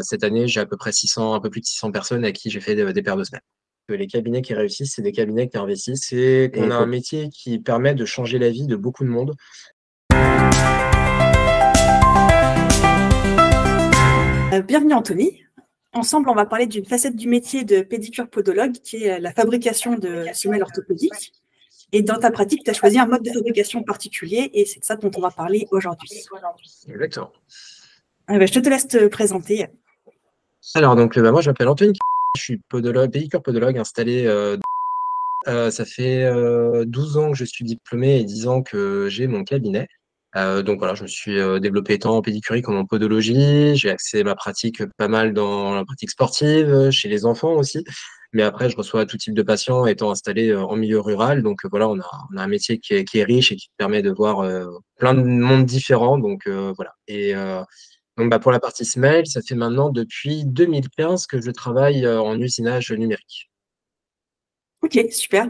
Cette année, j'ai à peu près 600, un peu plus de 600 personnes à qui j'ai fait des paires de semelles. Les cabinets qui réussissent, c'est des cabinets qui investissent et qu'on a un métier qui permet de changer la vie de beaucoup de monde. Bienvenue Anthony. Ensemble, on va parler d'une facette du métier de pédicure-podologue qui est la fabrication de semelles orthopédiques. Et dans ta pratique, tu as choisi un mode de fabrication particulier et c'est de ça dont on va parler aujourd'hui. Exactement. Je te laisse te présenter. Alors, donc, moi, je m'appelle Anthony. Je suis podologue, pédicure-podologue installé. Ça fait 12 ans que je suis diplômé et 10 ans que j'ai mon cabinet. Donc voilà, je me suis développé tant en pédicurie qu'en podologie. J'ai axé ma pratique pas mal dans la pratique sportive, chez les enfants aussi. Mais après, je reçois tout type de patients étant installé en milieu rural. Donc voilà, on a un métier qui est riche et qui permet de voir plein de mondes différents. Donc voilà. Et donc pour la partie semelle, ça fait maintenant depuis 2015 que je travaille en usinage numérique. Ok, super.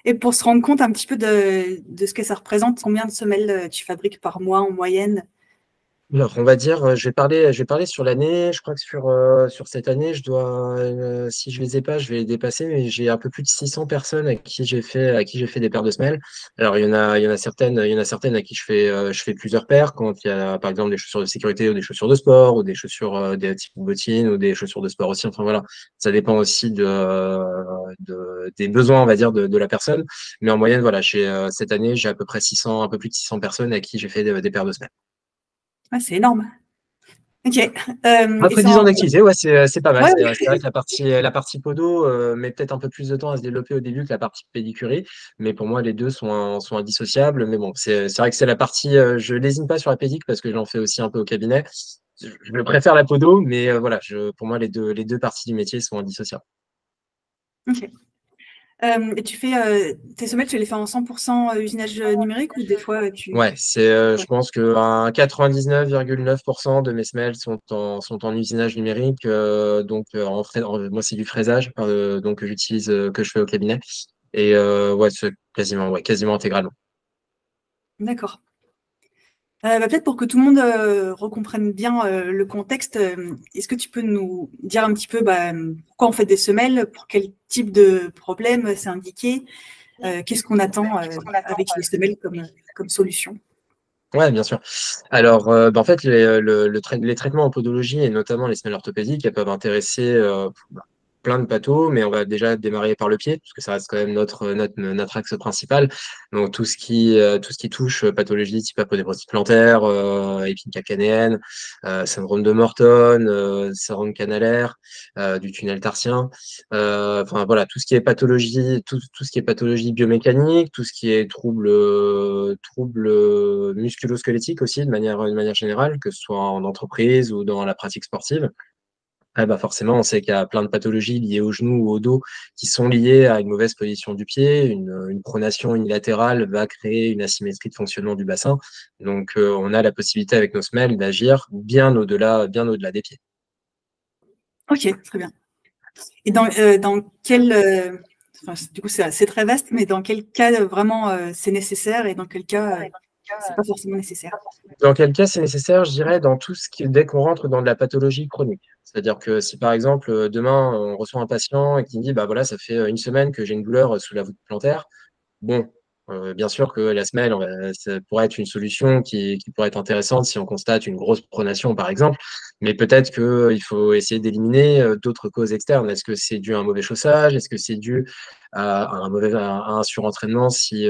Et pour se rendre compte un petit peu de ce que ça représente, combien de semelles tu fabriques par mois en moyenne? Alors, on va dire, je vais parler sur l'année. Je crois que sur cette année, si je les ai pas, je vais les dépasser, mais j'ai un peu plus de 600 personnes à qui j'ai fait des paires de semelles. Alors, il y en a certaines à qui je fais plusieurs paires quand il y a, par exemple, des chaussures de sécurité ou des chaussures de sport ou des chaussures, des types bottines ou des chaussures de sport aussi. Enfin, voilà. Ça dépend aussi des besoins, on va dire, de la personne. Mais en moyenne, voilà, cette année, j'ai à peu près 600, un peu plus de 600 personnes à qui j'ai fait des paires de semelles. Ouais, c'est énorme. Ok. Après 10 ans d'activité, ouais, c'est pas mal. Ouais, C'est vrai que la partie podo met peut-être un peu plus de temps à se développer au début que la partie pédicurie. Mais pour moi, les deux sont indissociables. Mais bon, c'est vrai que c'est la partie. Je lésine pas sur la pédic parce que j'en fais aussi un peu au cabinet. Je préfère la podo, mais voilà, pour moi, les deux parties du métier sont indissociables. ok. Et tu fais tes semelles, tu les fais en 100% usinage numérique ou des fois tu… Ouais, je pense que 99,9% de mes semelles sont en usinage numérique. Moi, c'est du fraisage, donc j'utilise, que je fais au cabinet. Et ouais, c'est quasiment intégralement. D'accord. Peut-être pour que tout le monde recomprenne bien le contexte, est-ce que tu peux nous dire un petit peu pourquoi on fait des semelles, pour quel type de problème c'est indiqué, qu'est-ce qu'on attend avec les semelles comme solution? Ouais, bien sûr. Alors, en fait, les traitements en podologie et notamment les semelles orthopédiques, elles peuvent intéresser plein de pathos, mais on va déjà démarrer par le pied, parce que ça reste quand même notre axe principal. Donc, tout ce qui touche pathologie type aponévrose plantaire, épine calcanéenne, syndrome de Morton, syndrome canalaire, du tunnel tarsien. Enfin, voilà, tout ce qui est pathologie biomécanique, tout ce qui est troubles musculo-squelettiques aussi, de manière générale, que ce soit en entreprise ou dans la pratique sportive. Ah bah forcément, on sait qu'il y a plein de pathologies liées au genou ou au dos qui sont liées à une mauvaise position du pied. Une pronation unilatérale va créer une asymétrie de fonctionnement du bassin. Donc, on a la possibilité avec nos semelles d'agir bien au-delà des pieds. Ok, très bien. Et dans quel… du coup, c'est très vaste, mais dans quel cas vraiment c'est nécessaire et dans quel cas c'est pas forcément nécessaire? Dans quel cas c'est nécessaire? Je dirais dès qu'on rentre dans de la pathologie chronique. C'est-à-dire que si par exemple demain on reçoit un patient et qui me dit bah voilà ça fait une semaine que j'ai une douleur sous la voûte plantaire. Bon, bien sûr que la semelle, ça pourrait être une solution qui pourrait être intéressante si on constate une grosse pronation, par exemple. Mais peut-être qu'il faut essayer d'éliminer d'autres causes externes. Est-ce que c'est dû à un mauvais chaussage? Est-ce que c'est dû à un surentraînement si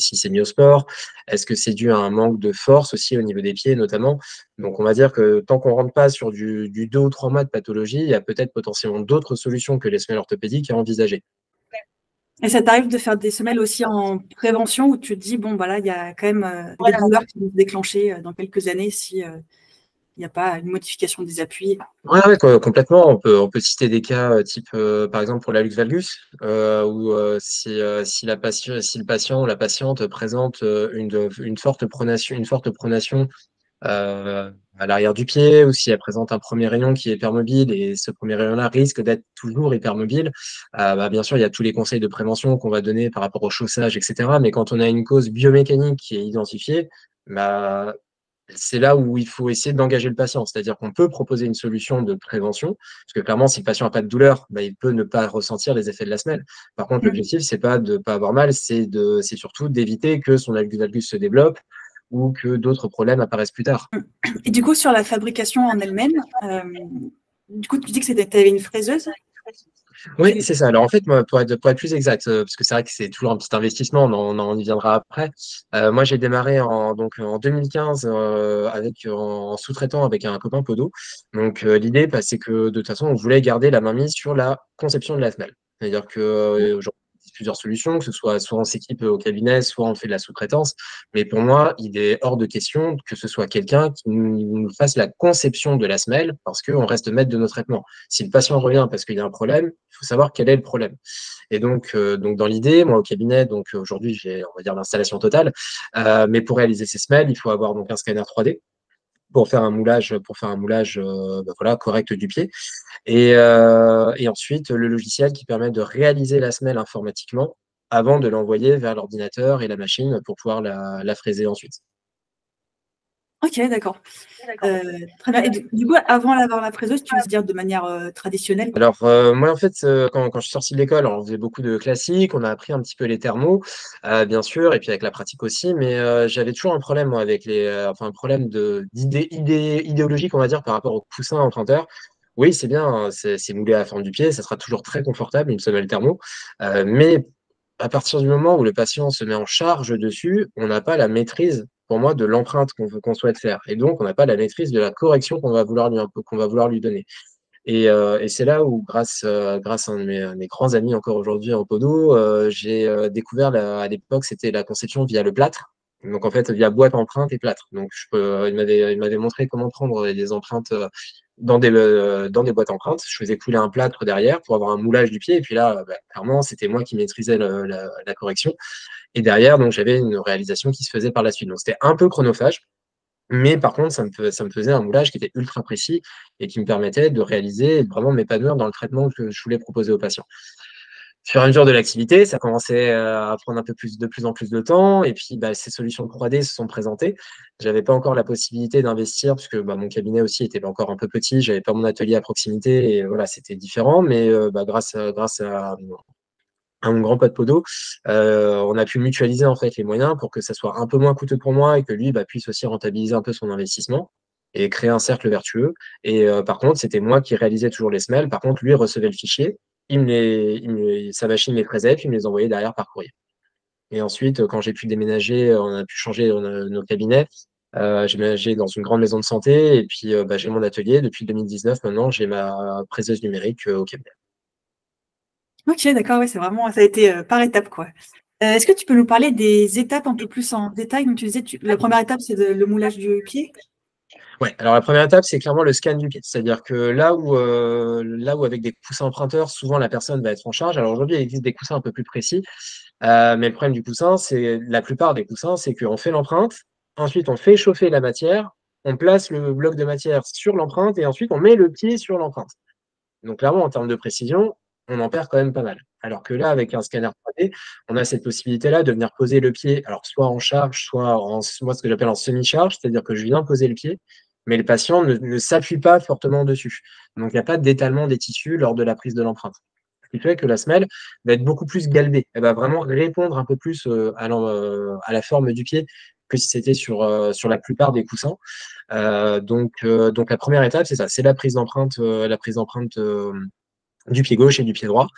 c'est mis au sport? Est-ce que c'est dû à un manque de force aussi au niveau des pieds, notamment? Donc, on va dire que tant qu'on rentre pas sur du 2 ou 3 mois de pathologie, il y a peut-être potentiellement d'autres solutions que les semelles orthopédiques à envisager. Et ça t'arrive de faire des semelles aussi en prévention où tu te dis, bon, voilà, il y a quand même des douleurs qui vont se déclencher dans quelques années si il n'y a pas une modification des appuis. Ouais, complètement. On peut citer des cas type, par exemple, pour la luxe valgus, où si le patient ou la patiente présente une forte pronation à l'arrière du pied, ou si elle présente un premier rayon qui est hypermobile, et ce premier rayon-là risque d'être toujours hypermobile, bien sûr, il y a tous les conseils de prévention qu'on va donner par rapport au chaussage, etc. Mais quand on a une cause biomécanique qui est identifiée, bah, c'est là où il faut essayer d'engager le patient. C'est-à-dire qu'on peut proposer une solution de prévention, parce que clairement, si le patient n'a pas de douleur, bah, il peut ne pas ressentir les effets de la semelle. Par contre, Mm. l'objectif, c'est pas de pas avoir mal, c'est surtout d'éviter que son valgus se développe ou que d'autres problèmes apparaissent plus tard. Et du coup, sur la fabrication en elle-même, du coup, tu dis que tu avais une fraiseuse? Oui, c'est ça. Alors en fait, moi, pour être plus exact, parce que c'est vrai que c'est toujours un petit investissement, on y viendra après. Moi, j'ai démarré en 2015 en sous-traitant avec un copain Podo. Donc l'idée, bah, c'est que de toute façon, on voulait garder la mainmise sur la conception de la semelle. C'est-à-dire que aujourd'hui, il existe plusieurs solutions, que ce soit on s'équipe au cabinet, soit on fait de la sous-traitance. Mais pour moi, il est hors de question que ce soit quelqu'un qui nous fasse la conception de la semelle, parce qu'on reste maître de nos traitements. Si le patient revient parce qu'il y a un problème, il faut savoir quel est le problème. Et donc dans l'idée, moi au cabinet, donc aujourd'hui j'ai, on va dire, l'installation totale, mais pour réaliser ces semelles, il faut avoir donc un scanner 3D pour faire un moulage bah, voilà, correct du pied. Et ensuite, le logiciel qui permet de réaliser la semelle informatiquement avant de l'envoyer vers l'ordinateur et la machine pour pouvoir la fraiser ensuite. Ok, d'accord. Très bien. Et du coup, avant d'avoir la fraiseuse, tu veux se dire de manière traditionnelle? Alors, moi, en fait, quand je suis sorti de l'école, alors, on faisait beaucoup de classiques, on a appris un petit peu les thermos, bien sûr, et puis avec la pratique aussi, mais j'avais toujours un problème, moi, avec enfin, un problème idéologique, on va dire, par rapport au coussin emprunteur. Oui, c'est bien, hein, c'est moulé à la forme du pied, ça sera toujours très confortable, une semelle thermo, mais à partir du moment où le patient se met en charge dessus, on n'a pas la maîtrise, pour moi, de l'empreinte qu'on souhaite faire. Et donc, on n'a pas la maîtrise de la correction qu'on va vouloir lui donner. Et c'est là où, grâce à un de mes grands amis encore aujourd'hui en podo, j'ai découvert, à l'époque, c'était la conception via le plâtre. Donc, en fait, via boîte empreinte et plâtre. Donc, il m'avait montré comment prendre des empreintes dans des boîtes empreintes. Je faisais couler un plâtre derrière pour avoir un moulage du pied. Et puis là, bah, clairement, c'était moi qui maîtrisais la correction. Et derrière, donc, j'avais une réalisation qui se faisait par la suite. Donc, c'était un peu chronophage. Mais par contre, ça me faisait un moulage qui était ultra précis et qui me permettait de réaliser et de vraiment m'épanouir dans le traitement que je voulais proposer aux patients. Au fur et à mesure de l'activité, ça commençait à prendre de plus en plus de temps. Et puis, bah, ces solutions 3D se sont présentées. J'avais pas encore la possibilité d'investir puisque bah, mon cabinet aussi était encore un peu petit. J'avais pas mon atelier à proximité et voilà, c'était différent. Mais bah, grâce à mon grand pote Podo, on a pu mutualiser en fait les moyens pour que ça soit un peu moins coûteux pour moi et que lui bah, puisse aussi rentabiliser un peu son investissement et créer un cercle vertueux. Et par contre, c'était moi qui réalisais toujours les semelles. Par contre, lui recevait le fichier, sa machine les fraisait, puis il me les envoyait derrière par courrier. Et ensuite, quand j'ai pu déménager, on a pu changer nos cabinets. J'ai ménagé dans une grande maison de santé et puis bah, j'ai mon atelier. Depuis 2019, maintenant, j'ai ma praiseuse numérique au cabinet. Ok, d'accord, ouais, c'est vraiment, ça a été par étapes, quoi. Est-ce que tu peux nous parler des étapes un peu plus en détail? Donc, tu disais, la première étape, c'est le moulage du pied. Ouais, alors la première étape, c'est clairement le scan du pied. C'est-à-dire que là où avec des coussins emprunteurs, souvent la personne va être en charge. Alors aujourd'hui, il existe des coussins un peu plus précis, mais le problème du coussin, c'est la plupart des coussins, c'est qu'on fait l'empreinte, ensuite on fait chauffer la matière, on place le bloc de matière sur l'empreinte et ensuite on met le pied sur l'empreinte. Donc clairement, en termes de précision, on en perd quand même pas mal. Alors que là, avec un scanner 3D, on a cette possibilité-là de venir poser le pied, alors soit en charge, soit moi ce que j'appelle en semi-charge, c'est-à-dire que je viens poser le pied, mais le patient ne s'appuie pas fortement dessus. Donc il n'y a pas d'étalement des tissus lors de la prise de l'empreinte. Ce qui fait que la semelle va être beaucoup plus galbée. Elle va vraiment répondre un peu plus à la forme du pied que si c'était sur la plupart des coussins. Donc la première étape, c'est ça, c'est la prise d'empreinte du pied gauche et du pied droit.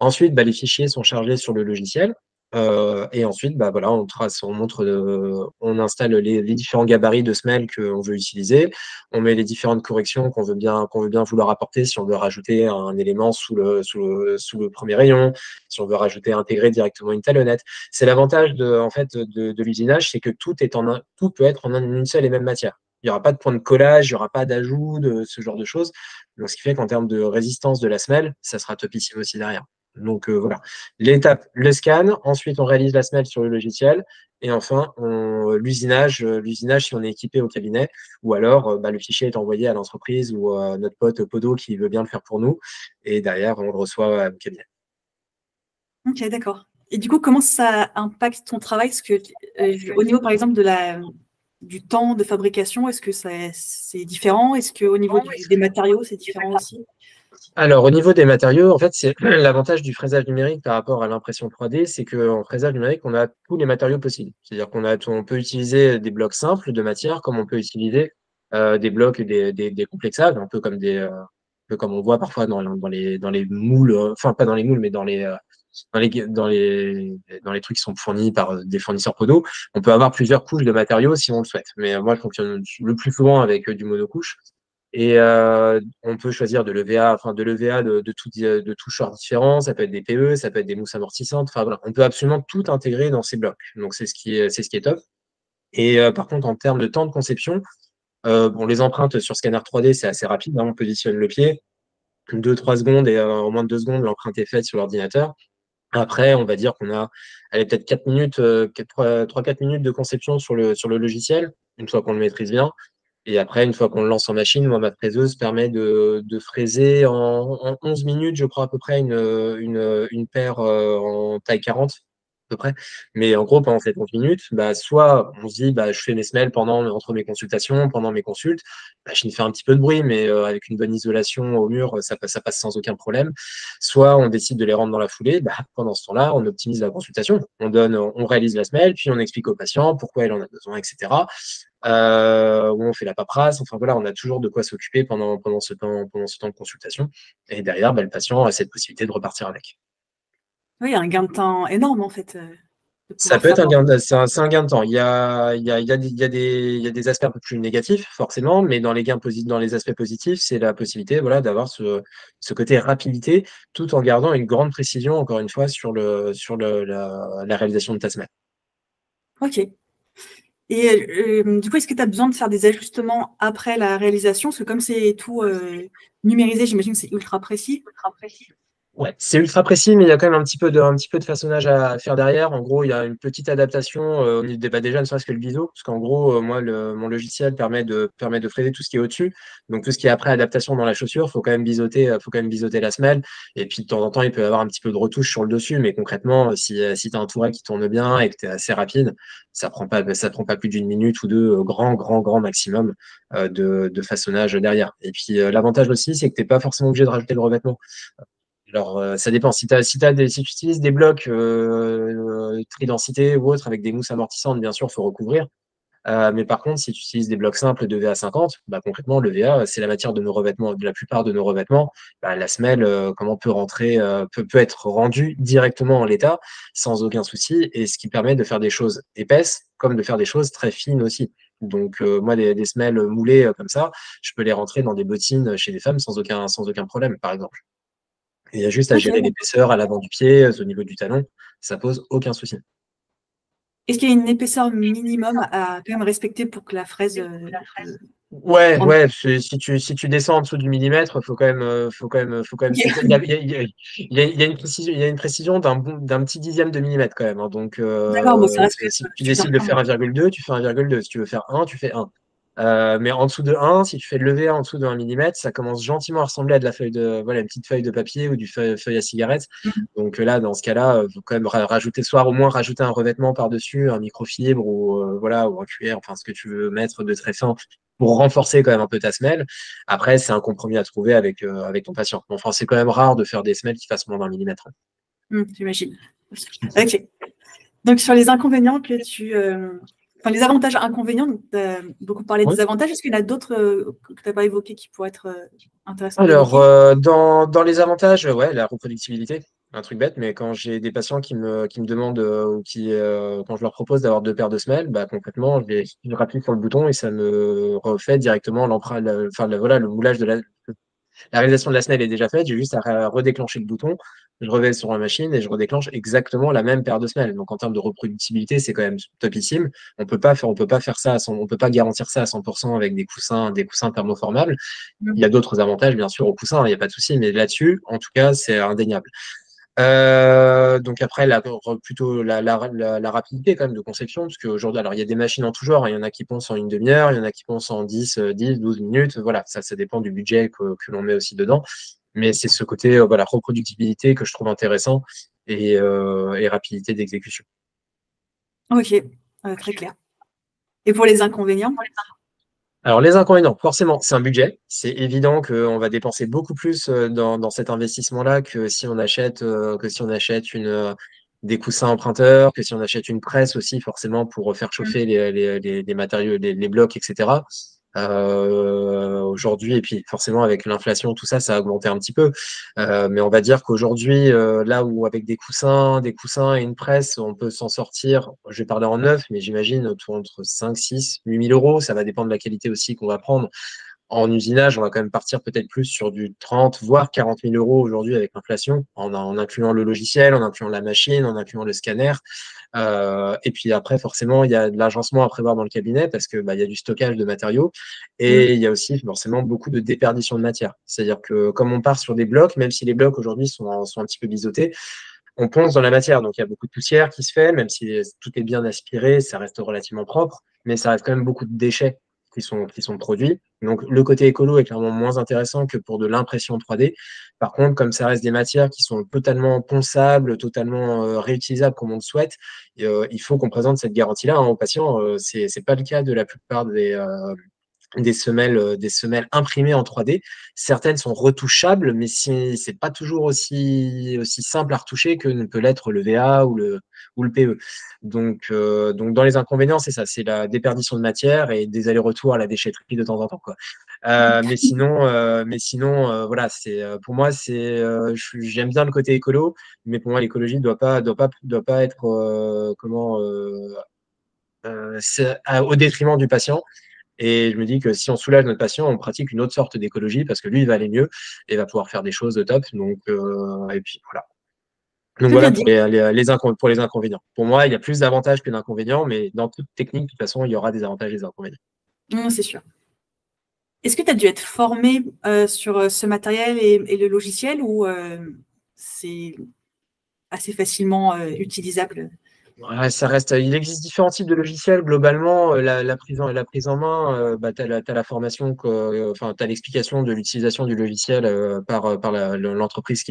Ensuite, bah, les fichiers sont chargés sur le logiciel. Et ensuite, bah, voilà, on installe les différents gabarits de semelles qu'on veut utiliser. On met les différentes corrections qu'on veut bien vouloir apporter si on veut rajouter un élément sous le premier rayon, si on veut intégrer directement une talonnette. C'est l'avantage en fait, de l'usinage, c'est que tout peut être en une seule et même matière. Il n'y aura pas de point de collage, il n'y aura pas d'ajout de ce genre de choses. Donc, ce qui fait qu'en termes de résistance de la semelle, ça sera topissime aussi derrière. Donc voilà, l'étape, le scan, ensuite on réalise la semelle sur le logiciel, et enfin l'usinage si on est équipé au cabinet, ou alors bah, le fichier est envoyé à l'entreprise ou à notre pote Podo qui veut bien le faire pour nous, et derrière on le reçoit au cabinet. Ok, d'accord. Et du coup, comment ça impacte ton travail? Parce que au niveau, par exemple, du temps de fabrication, est-ce que c'est différent? Est-ce qu'au niveau des matériaux, c'est différent aussi? Alors, au niveau des matériaux, en fait, c'est l'avantage du fraisage numérique par rapport à l'impression 3D, c'est qu'en fraisage numérique, on a tous les matériaux possibles. C'est-à-dire on peut utiliser des blocs simples de matière, comme on peut utiliser des blocs des complexables, un peu comme on voit parfois dans les moules, enfin pas dans les moules, mais dans les trucs qui sont fournis par des fournisseurs podo. On peut avoir plusieurs couches de matériaux si on le souhaite. Mais moi, je fonctionne le plus souvent avec du monocouche. Et on peut choisir de tout genre différent. Ça peut être des PE, ça peut être des mousses amortissantes. Enfin voilà, on peut absolument tout intégrer dans ces blocs. Donc c'est ce qui est top. Et par contre, en termes de temps de conception, bon, les empreintes sur scanner 3D, c'est assez rapide, hein. On positionne le pied, 2-3 secondes et en moins de 2 secondes, l'empreinte est faite sur l'ordinateur. Après, on va dire qu'on a allez, peut-être 4 minutes, 3-4 minutes de conception sur le logiciel, une fois qu'on le maîtrise bien. Et après, une fois qu'on le lance en machine, moi, ma fraiseuse permet de fraiser en 11 minutes, je crois, à peu près, une paire en taille 40, à peu près. Mais en gros, pendant ces 11 minutes, bah, soit on se dit, bah, je fais mes semelles entre mes consultations, pendant mes consultes, la machine fait un petit peu de bruit, mais avec une bonne isolation au mur, ça passe sans aucun problème. Soit on décide de les rendre dans la foulée, bah, pendant ce temps-là, on optimise la consultation. On réalise la semelle, puis on explique au patient pourquoi il en a besoin, etc. Où on fait la paperasse. Enfin voilà, on a toujours de quoi s'occuper pendant ce temps de consultation. Et derrière, bah, le patient a cette possibilité de repartir avec. Oui, il y a un gain de temps énorme, en fait, de Ça pouvoir peut être un savoir. gain, c'est un gain de temps. Il y a des aspects un peu plus négatifs, forcément, mais dans les aspects positifs, c'est la possibilité, voilà, d'avoir ce côté rapidité, tout en gardant une grande précision, encore une fois, sur la réalisation de ta semaine. OK. Et du coup, est-ce que tu as besoin de faire des ajustements après la réalisation? Parce que comme c'est tout numérisé, j'imagine que c'est ultra précis. Ouais, c'est ultra précis, mais il y a quand même un petit peu de façonnage à faire derrière. En gros, il y a une petite adaptation au niveau déjà, ne serait-ce que le biseau, parce qu'en gros, moi, mon logiciel permet de fraiser tout ce qui est au-dessus. Donc, tout ce qui est après adaptation dans la chaussure, faut quand même biseauter la semelle. Et puis, de temps en temps, il peut y avoir un petit peu de retouche sur le dessus, mais concrètement, si tu as un touret qui tourne bien et que tu es assez rapide, ça prend pas plus d'une minute ou deux, grand, grand, grand maximum, de façonnage derrière. Et puis, l'avantage aussi, c'est que tu n'es pas forcément obligé de rajouter le revêtement. Alors, ça dépend. Si tu utilises des blocs tridensité ou autre avec des mousses amortissantes, bien sûr, il faut recouvrir. Mais par contre, si tu utilises des blocs simples de VA50, bah, concrètement, le VA, c'est la matière de nos revêtements, de la plupart de nos revêtements. Bah, la semelle, comment peut rentrer, peut être rendue directement en l'état sans aucun souci, et ce qui permet de faire des choses épaisses comme de faire des choses très fines aussi. Donc, moi, des semelles moulées comme ça, je peux les rentrer dans des bottines chez des femmes sans aucun problème, par exemple. Et il y a juste à Ok. gérer l'épaisseur à l'avant du pied, au niveau du talon, ça pose aucun souci. Est-ce qu'il y a une épaisseur minimum à quand même respecter pour que la fraise Ouais, rentre? ouais, si tu descends en dessous du millimètre, faut quand même, il y a, il y a- il y a- il y a une précision d'un petit dixième de millimètre quand même, hein. Donc, D'accord, bon, ça reste si quand même tu décides de super. faire 1,2, tu fais 1,2. Si tu veux faire 1, tu fais 1. Mais en dessous de 1, si tu fais le lever en dessous de 1 millimètre, ça commence gentiment à ressembler à de la voilà, une petite feuille de papier ou du feuille à cigarette. Mhm. Donc là, dans ce cas-là, faut quand même rajouter, soit au moins rajouter un revêtement par-dessus, un microfibre ou voilà, ou un cuir, enfin ce que tu veux mettre de très fin pour renforcer quand même un peu ta semelle. Après, c'est un compromis à trouver avec ton patient. Enfin, c'est quand même rare de faire des semelles qui fassent moins d'un millimètre. J'imagine. Ok. Donc, sur les inconvénients enfin, les avantages inconvénients, tu as beaucoup parlé Oui. des avantages. Est-ce qu'il y en a d'autres que tu n'as pas évoqués qui pourraient être intéressants Alors, d'évoquer? dans les avantages, ouais, la reproductibilité, un truc bête, mais quand j'ai des patients qui me demandent ou quand je leur propose d'avoir deux paires de semelles, bah, concrètement, je rappuie sur le bouton et ça me refait directement l'empreinte, enfin, voilà, le moulage la réalisation de la semelle est déjà faite, j'ai juste à redéclencher le bouton, je reviens sur la machine et je redéclenche exactement la même paire de semelles. Donc en termes de reproductibilité, c'est quand même topissime. On peut pas faire ça on peut pas garantir ça à 100% avec des coussins thermoformables. Il y a d'autres avantages, bien sûr, aux coussins, il n'y a pas de souci, mais là-dessus, en tout cas, c'est indéniable. Donc après, plutôt la rapidité quand même de conception, parce qu'aujourd'hui, alors il y a des machines en tout genre, hein. Il y en a qui poncent en une demi-heure, il y en a qui poncent en 12 minutes. Voilà, ça dépend du budget que l'on met aussi dedans. Mais c'est ce côté voilà, reproductibilité que je trouve intéressant et rapidité d'exécution. Ok, très clair. Et pour les inconvénients? Alors, les inconvénients, forcément, c'est un budget. C'est évident qu'on va dépenser beaucoup plus dans cet investissement-là que si on achète des coussins emprunteurs, que si on achète une presse aussi, forcément, pour faire chauffer les matériaux, les blocs, etc. Aujourd'hui, et puis forcément, avec l'inflation, tout ça, ça a augmenté un petit peu. Mais on va dire qu'aujourd'hui, là où avec des coussins et une presse, on peut s'en sortir, je vais parler en neuf, mais j'imagine autour entre 5, 6, 8 000 euros. Ça va dépendre de la qualité aussi qu'on va prendre. En usinage, on va quand même partir peut-être plus sur du 30, voire 40 000 euros aujourd'hui avec l'inflation, en incluant le logiciel, en incluant la machine, en incluant le scanner. Et puis après, forcément, il y a de l'agencement à prévoir dans le cabinet parce que il y a du stockage de matériaux et il y a aussi forcément beaucoup de déperdition de matière. C'est-à-dire que comme on part sur des blocs, même si les blocs aujourd'hui sont un petit peu biseautés, on ponce dans la matière. Donc il y a beaucoup de poussière qui se fait, même si tout est bien aspiré, ça reste relativement propre, mais ça reste quand même beaucoup de déchets qui sont produits. Donc le côté écolo est clairement moins intéressant que pour de l'impression 3D. Par contre, comme ça reste des matières qui sont totalement ponçables, totalement réutilisables comme on le souhaite, il faut qu'on présente cette garantie-là aux patients. C'est pas le cas de la plupart des semelles imprimées en 3D. Certaines sont retouchables, mais c'est pas toujours aussi simple à retoucher que ne peut l'être le VA ou le PE. Donc, dans les inconvénients, c'est ça, c'est la déperdition de matière et des allers-retours à la déchetterie de temps en temps, quoi. Mais sinon, voilà, pour moi, j'aime bien le côté écolo, mais pour moi, l'écologie doit pas être au détriment du patient. Et je me dis que si on soulage notre patient, on pratique une autre sorte d'écologie parce que lui, il va aller mieux et va pouvoir faire des choses de top. Et puis voilà. Donc Très bien voilà dit. pour les inconvénients. Pour moi, il y a plus d'avantages que d'inconvénients, mais dans toute technique, de toute façon, il y aura des avantages et des inconvénients. C'est sûr. Est-ce que tu as dû être formé sur ce matériel et le logiciel ou c'est assez facilement utilisable? Ouais, il existe différents types de logiciels. Globalement, la prise en main, tu as la formation, enfin, tu as l'explication de l'utilisation du logiciel par l'entreprise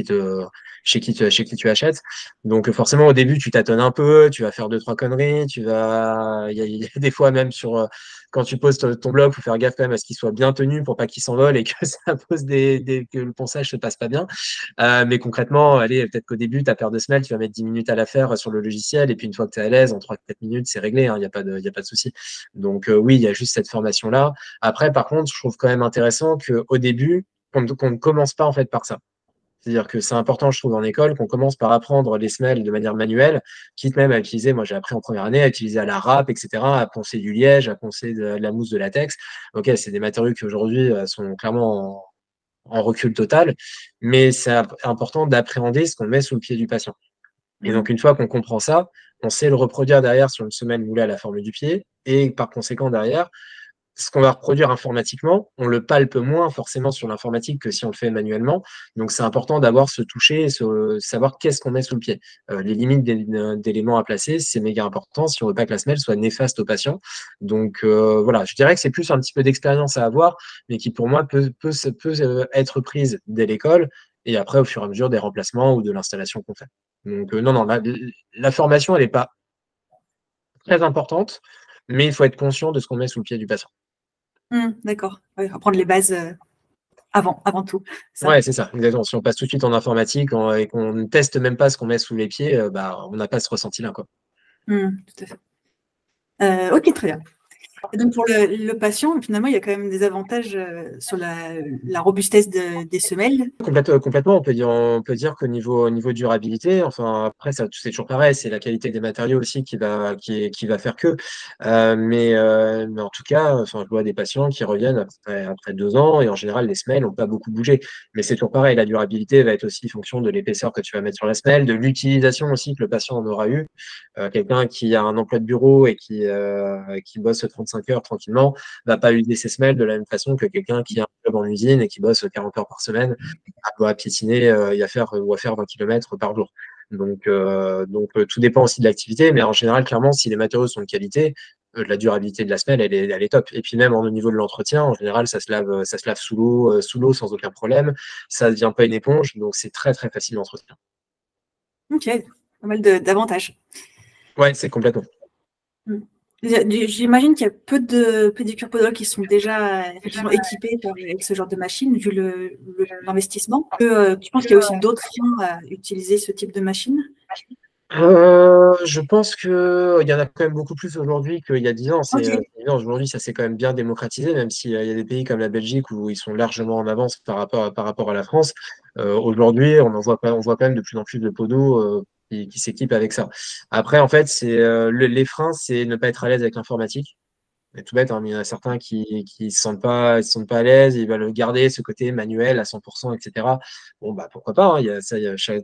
chez qui tu achètes. Donc, forcément, au début, tu tâtonnes un peu, tu vas faire deux, trois conneries, il y a des fois même quand tu poses ton bloc, il faut faire gaffe quand même à ce qu'il soit bien tenu pour pas qu'il s'envole et que ça pose que le ponçage se passe pas bien. Mais concrètement, allez, peut-être qu'au début, ta paire de semelles, tu vas mettre 10 minutes à la faire sur le logiciel, et puis une fois que tu es à l'aise, en 3-4 minutes, c'est réglé, hein, il y a pas de souci. Donc oui, il y a juste cette formation-là. Après, par contre, je trouve quand même intéressant qu'au début, qu'on ne commence pas en fait par ça. C'est-à-dire que c'est important, je trouve, en école, qu'on commence par apprendre les semelles de manière manuelle, quitte même à utiliser, moi j'ai appris en première année, à utiliser à la râpe, etc., à poncer du liège, à poncer de la mousse de latex. Ok, c'est des matériaux qui aujourd'hui sont clairement en recul total, mais c'est important d'appréhender ce qu'on met sous le pied du patient. Et donc, une fois qu'on comprend ça, on sait le reproduire derrière sur une semelle moulée à la forme du pied, et par conséquent, derrière, ce qu'on va reproduire informatiquement, on le palpe moins forcément sur l'informatique que si on le fait manuellement. Donc, c'est important d'avoir ce toucher, savoir qu'est-ce qu'on met sous le pied. Les limites d'éléments à placer, c'est méga important si on veut pas que la semelle soit néfaste au patient. Donc, voilà, je dirais que c'est plus un petit peu d'expérience à avoir, mais qui pour moi peut être prise dès l'école et après au fur et à mesure des remplacements ou de l'installation qu'on fait. Donc, non, non, la formation, elle n'est pas très importante, mais il faut être conscient de ce qu'on met sous le pied du patient. D'accord. Ouais, apprendre les bases avant tout. Ça. Ouais, c'est ça, exactement. Si on passe tout de suite en informatique et qu'on ne teste même pas ce qu'on met sous les pieds, on n'a pas ce ressenti-là, quoi. Tout à fait. Ok, très bien. Et donc pour le patient, finalement, il y a quand même des avantages sur la robustesse des semelles. Complètement, on peut dire qu'au niveau durabilité, enfin après ça c'est toujours pareil, c'est la qualité des matériaux aussi qui va faire que. Mais en tout cas, enfin je vois des patients qui reviennent après 2 ans et en général les semelles n'ont pas beaucoup bougé. Mais c'est toujours pareil, la durabilité va être aussi fonction de l'épaisseur que tu vas mettre sur la semelle, de l'utilisation aussi que le patient en aura eu. Quelqu'un qui a un emploi de bureau et qui bosse 35 heures tranquillement va pas user ses semelles de la même façon que quelqu'un qui a un job en usine et qui bosse 40 heures par semaine à piétiner et à faire 20 km par jour. Donc, tout dépend aussi de l'activité, mais en général, clairement, si les matériaux sont de qualité, la durabilité de la semelle, elle est top. Et puis même au niveau de l'entretien, en général, ça se lave sous l'eau sans aucun problème. Ça ne devient pas une éponge, donc c'est très très facile d'entretien. Ok, pas mal d'avantages. Ouais, c'est complètement. Mm. J'imagine qu'il y a peu de pédicures podologues qui sont déjà effectivement équipés avec ce genre de machine, vu l'investissement. Tu penses qu'il y a aussi d'autres freins à utiliser ce type de machine? Je pense que il y en a quand même beaucoup plus aujourd'hui qu'il y a 10 ans. Ok. C'est évident, aujourd'hui, ça s'est quand même bien démocratisé, même s'il y a des pays comme la Belgique où ils sont largement en avance par rapport à la France. Aujourd'hui, on voit quand même de plus en plus de podos qui s'équipent avec ça. Après, en fait, les freins, c'est ne pas être à l'aise avec l'informatique. C'est tout bête, hein, mais il y en a certains qui se sentent pas à l'aise, ils veulent garder ce côté manuel à 100%, etc. Bon, bah, pourquoi pas, hein, il y a ça,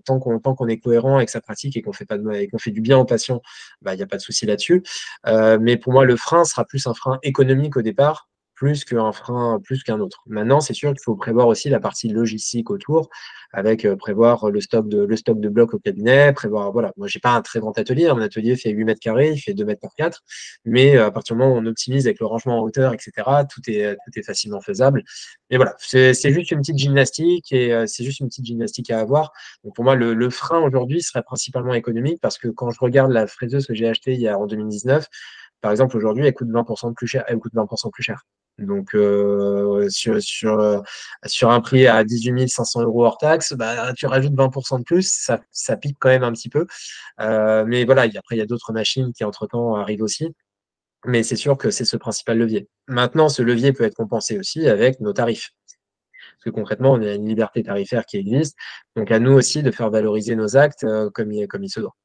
tant qu'on est cohérent avec sa pratique et qu'on fait pas de, et qu'on fait du bien aux patients, bah, il n'y a pas de souci là-dessus. Mais pour moi, le frein sera plus un frein économique au départ, plus qu'un autre. Maintenant, c'est sûr qu'il faut prévoir aussi la partie logistique autour, avec prévoir le stock de blocs au cabinet, prévoir, voilà. Moi, j'ai pas un très grand atelier, hein. Mon atelier fait 8 mètres carrés, il fait 2 mètres par 4. Mais à partir du moment où on optimise avec le rangement en hauteur, etc., tout est facilement faisable. Et voilà, c'est juste une petite gymnastique et c'est juste une petite gymnastique à avoir. Donc pour moi, le frein aujourd'hui serait principalement économique parce que quand je regarde la fraiseuse que j'ai achetée en 2019, par exemple, aujourd'hui, elle coûte 20% de plus cher. Elle coûte 20% plus cher. Donc, sur un prix à 18 500 euros hors taxe, bah, tu rajoutes 20% de plus, ça pique quand même un petit peu. Mais voilà, après, il y a d'autres machines qui, entre-temps, arrivent aussi. Mais c'est sûr que c'est ce principal levier. Maintenant, ce levier peut être compensé aussi avec nos tarifs. Parce que concrètement, on a une liberté tarifaire qui existe. Donc, à nous aussi de faire valoriser nos actes comme il se doit.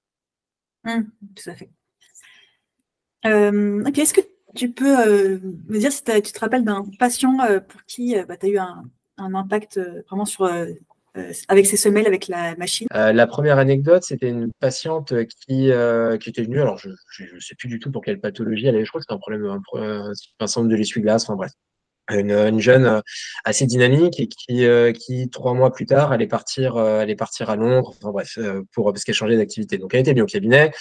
Tout à fait. Ok, est-ce que tu peux me dire si tu te rappelles d'un patient pour qui tu as eu un impact vraiment avec ses semelles, avec la machine? La première anecdote, c'était une patiente qui était venue. Alors, je ne sais plus du tout pour quelle pathologie elle avait. Je crois que c'était un problème, un syndrome de l'essuie-glace. Enfin, bref. Une jeune assez dynamique et qui 3 mois plus tard allait partir à Londres, enfin bref, parce qu'elle changeait d'activité. Donc elle était venue au cabinet,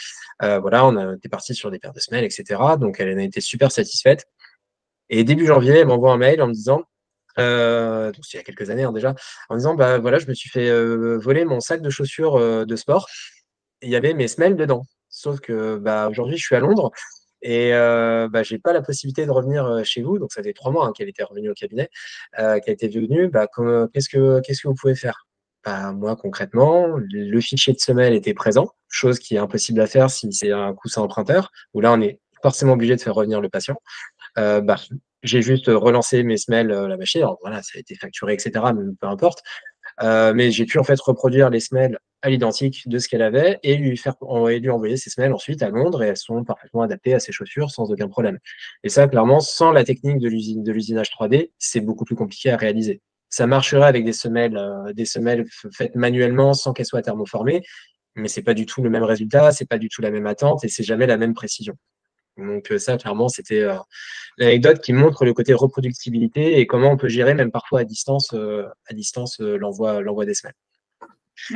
voilà, on a été parti sur des paires de semelles, etc. Donc elle en a été super satisfaite. Et début janvier, elle m'envoie un mail en me disant, donc c'est il y a quelques années, hein, déjà, en me disant bah voilà, je me suis fait voler mon sac de chaussures de sport et il y avait mes semelles dedans. Sauf que bah aujourd'hui je suis à Londres et bah, j'ai pas la possibilité de revenir chez vous. Donc ça fait 3 mois qu'elle était revenue au cabinet, qu'elle était venue. Bah, qu'est-ce que vous pouvez faire? Bah, moi, concrètement, le fichier de semelle était présent, chose qui est impossible à faire si c'est un coussin emprunteur, où là, on est forcément obligé de faire revenir le patient. Bah, j'ai juste relancé mes semelles, la machine. Alors voilà, ça a été facturé, etc., mais peu importe. Mais j'ai pu en fait reproduire les semelles à l'identique de ce qu'elle avait et lui envoyer ses semelles ensuite à Londres et elles sont parfaitement adaptées à ses chaussures sans aucun problème. Et ça, clairement, sans la technique de l'usinage 3D, c'est beaucoup plus compliqué à réaliser. Ça marcherait avec des semelles faites manuellement sans qu'elles soient thermoformées, mais c'est pas du tout le même résultat, c'est pas du tout la même attente et c'est jamais la même précision. Donc ça, clairement, c'était l'anecdote qui montre le côté reproductibilité et comment on peut gérer même parfois à distance l'envoi des semelles.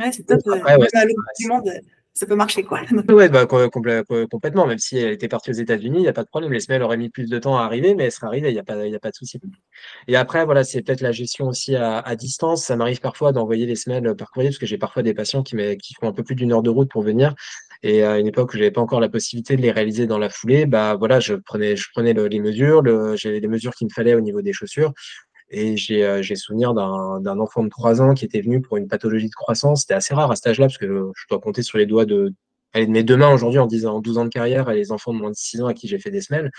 Ouais, c'est Bon, top. après, ouais, Même à l'autre bout du monde, ça peut marcher, quoi. ouais, bah, complètement. Même si elle était partie aux États-Unis, il n'y a pas de problème. Les semelles auraient mis plus de temps à arriver, mais elles seraient arrivées, il y a pas de souci. Et après, voilà, c'est peut-être la gestion aussi à distance. Ça m'arrive parfois d'envoyer les semelles par courrier, parce que j'ai parfois des patients qui font un peu plus d'1 heure de route pour venir. Et à une époque où j'avais pas encore la possibilité de les réaliser dans la foulée, bah voilà, je prenais les mesures, j'avais les mesures qu'il me fallait au niveau des chaussures. Et j'ai souvenir d'un enfant de 3 ans qui était venu pour une pathologie de croissance. C'était assez rare à cet âge-là, parce que je dois compter sur les doigts allez, de mes deux mains aujourd'hui en 12 ans de carrière, et les enfants de moins de 6 ans à qui j'ai fait des semelles.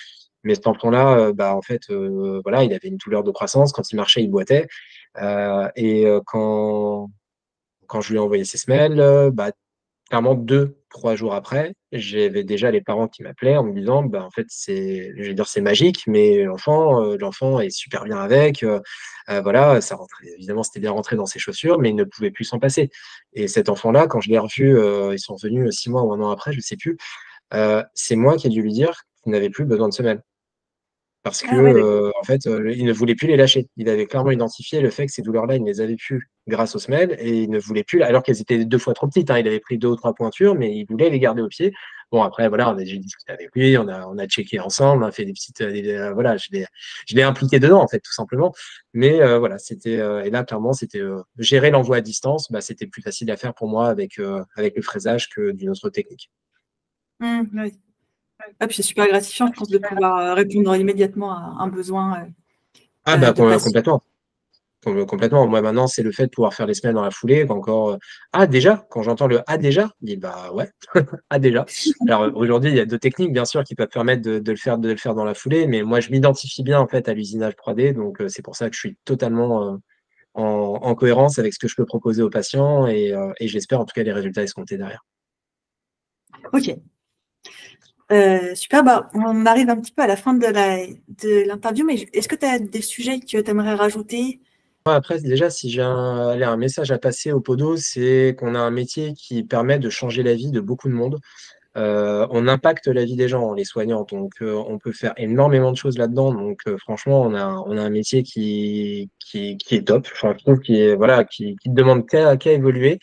Mais cet enfant-là, bah, en fait, voilà, il avait une douleur de croissance. Quand il marchait, il boitait. Et quand je lui ai envoyé ses semelles, bah, clairement, 2, 3 jours après, j'avais déjà les parents qui m'appelaient en me disant, bah, en fait, je vais dire, c'est magique, mais l'enfant est super bien avec. Voilà, ça rentrait, évidemment, c'était bien rentré dans ses chaussures, mais il ne pouvait plus s'en passer. Et cet enfant-là, quand je l'ai revu, ils sont revenus 6 mois ou un an après, je ne sais plus, c'est moi qui ai dû lui dire qu'il n'avait plus besoin de semelles. Parce que, Ah ouais, d'accord. en fait, il ne voulait plus les lâcher. Il avait clairement identifié le fait que ces douleurs-là, il ne les avait plus grâce aux semelles et il ne voulait plus, alors qu'elles étaient 2 fois trop petites, hein. Il avait pris 2 ou 3 pointures, mais il voulait les garder au pied. Bon, après, voilà, j'ai discuté avec lui, on a checké ensemble, on a fait des petites, voilà, je l'ai impliqué dedans, en fait, tout simplement. Mais voilà, et là, clairement, c'était gérer l'envoi à distance, bah, c'était plus facile à faire pour moi avec le fraisage que d'une autre technique. Ouais. Ah, puis c'est super gratifiant, je pense, de pouvoir répondre immédiatement à un besoin Ah bah de patients. complètement. Complètement. Moi, maintenant, c'est le fait de pouvoir faire les semaines dans la foulée. Qu'encore, ah, déjà, quand j'entends le ah, déjà, je dis bah ouais, ah, déjà. Alors aujourd'hui, il y a deux techniques, bien sûr, qui peuvent permettre de le faire dans la foulée, mais moi, je m'identifie bien en fait à l'usinage 3D, donc c'est pour ça que je suis totalement en cohérence avec ce que je peux proposer aux patients et j'espère en tout cas les résultats escomptés derrière. Ok. Super, bah, on arrive un petit peu à la fin de l'interview, mais est-ce que tu as des sujets que tu aimerais rajouter? Après, déjà, si j'ai un message à passer au podo, c'est qu'on a un métier qui permet de changer la vie de beaucoup de monde. On impacte la vie des gens, les soignants, donc on peut faire énormément de choses là-dedans. Donc franchement, on a un métier qui est top. Enfin, je trouve voilà, qui ne demande qu'à évoluer.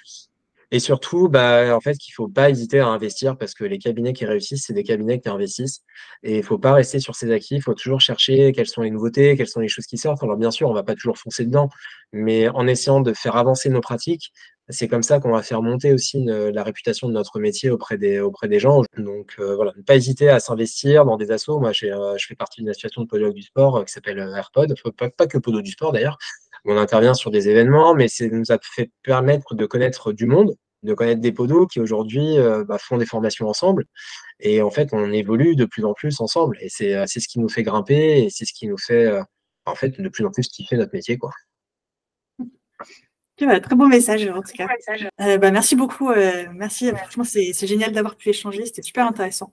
Et surtout, bah, en fait, qu'il faut pas hésiter à investir parce que les cabinets qui réussissent, c'est des cabinets qui investissent. Et il faut pas rester sur ses acquis. Il faut toujours chercher quelles sont les nouveautés, quelles sont les choses qui sortent. Alors, bien sûr, on va pas toujours foncer dedans, mais en essayant de faire avancer nos pratiques, c'est comme ça qu'on va faire monter aussi la réputation de notre métier auprès des gens. Donc, voilà, ne pas hésiter à s'investir dans des assos. Moi, je fais partie d'une association de podologue du sport qui s'appelle AirPod. Pas que Podo du sport d'ailleurs. On intervient sur des événements, mais ça nous a fait permettre de connaître du monde, de connaître des podos qui aujourd'hui font des formations ensemble. Et en fait, on évolue de plus en plus ensemble. Et c'est ce qui nous fait grimper et c'est ce qui nous fait en fait de plus en plus kiffer notre métier, quoi. Ok, bah, très beau message, en tout cas. Bah, merci beaucoup. Merci, franchement, c'est génial d'avoir pu échanger. C'était super intéressant.